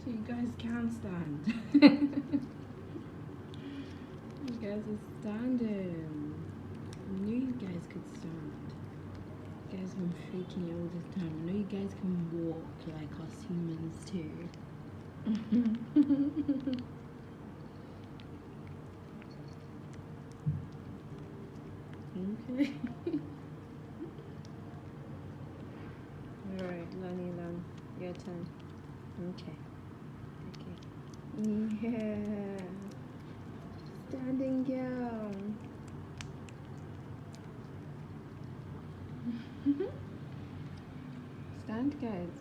So you guys can stand. You guys are standing. I knew you guys could stand. You guys have been faking it all this time. I know you guys can walk like us humans too. Okay. Alright, Lani Lan, your turn. Okay. Okay. Yeah. Standing girl. Stand, guys.